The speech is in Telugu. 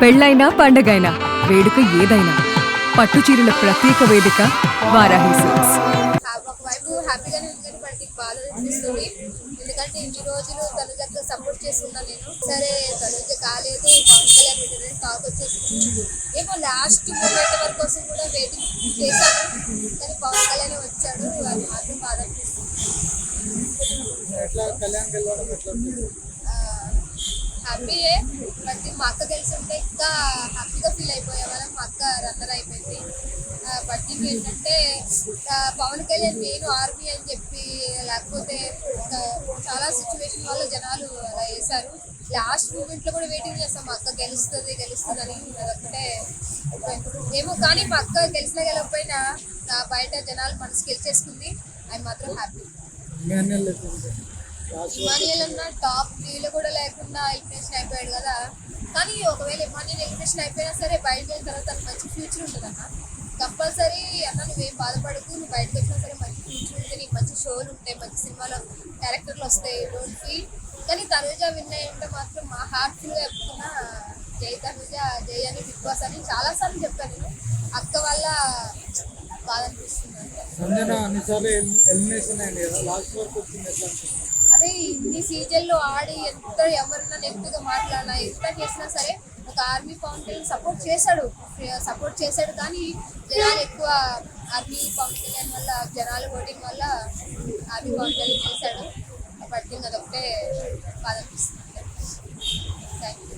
పెళ్ళైనా పండగైనా వేడుక ఏదైనా పట్టు చీరల ప్రత్యేక వేదిక వారాహి సిల్క్స్. ఒకవైపు హ్యాపీగానే ఉంది కానీ బట్ బాధ అనిపిస్తుంది. ఎందుకంటే ఇన్ని రోజులు తనుజకు సపోర్ట్ చేస్తున్నా నేను. సరే తనుజ కాలేదు, పవన్ కళ్యాణ్ పెట్టిన టాక్ వచ్చేసింది. ఏమో లాస్ట్ మూమెంట్ వరకు కోసం కూడా వెయిటింగ్ చేశాను కానీ పవన్ కళ్యాణ్ వచ్చాడు. అది మాత్రం బాధ అనిపిస్తుంది. హ్యాపీయే, బట్ మా అక్క తెలిసి ఉంటే ఇంకా హ్యాపీగా ఫీల్ అయిపోయేవాళ్ళం. మా అక్క రన్నర్ అయిపోయింది. బట్ ఏంటంటే పవన్ కళ్యాణ్ నేను ఆర్మీ అని చెప్పి లేకపోతే చాలా సిచ్యువేషన్ వల్ల జనాలు అలా వేశారు. లాస్ట్ మూమెంట్లో కూడా వెయిటింగ్ చేస్తాం మా అక్క గెలుస్తుంది అని. అదొక్కటే ఏమో కానీ మా అక్క గెలిచినా గెలవకపోయినా బయట జనాలు మనసు గెలిచేసుకుంది. అది మాత్రం హ్యాపీ. ఇమానియల్ అన్న టాప్ 3లో కూడా లేకుండా ఎలిమినేషన్ అయిపోయాడు కదా. కానీ ఒకవేళ ఇమానియల్ ఎలిమినేషన్ అయిపోయినా సరే బయటకు వెళ్ళిన తర్వాత తనకు మంచి ఫ్యూచర్ ఉంటుంది అన్న. కంపల్సరీ అన్న నువ్వేం బాధపడకు, నువ్వు బయటకు వచ్చినా సరే మంచి ఫ్యూచర్ ఉంటుంది, నీకు మంచి షోలు ఉంటాయి, మంచి సినిమాలో క్యారెక్టర్లు వస్తాయి, డోంట్ ఫీల్. కానీ తనుజ విన్ అయ్యి ఉంటే మాత్రం మా హార్ట్ఫుల్గా చెప్తున్నా జై తనుజ, జై అని బిగ్ బాస్ అని చాలాసార్లు చెప్పాను నేను. అక్క వల్ల బాధ అనిపిస్తుంది. అదే ఇన్ని సీజన్లో ఆడి ఎంత ఎవరన్నా నెగిటివ్గా మాట్లాడినా ఎంత చేసినా సరే ఒక ఆర్మీ పవన్ కళ్యాణ్ సపోర్ట్ చేశాడు కానీ జనాలు ఎక్కువ ఆర్మీ పవన్ కళ్యాణ్ వల్ల జనాలు ఓటింగ్ వల్ల ఆర్మీ పవన్ కళ్యాణ్ చేశాడు. బట్ అదొకటే బాధ అనిపిస్తుంది. Thank you.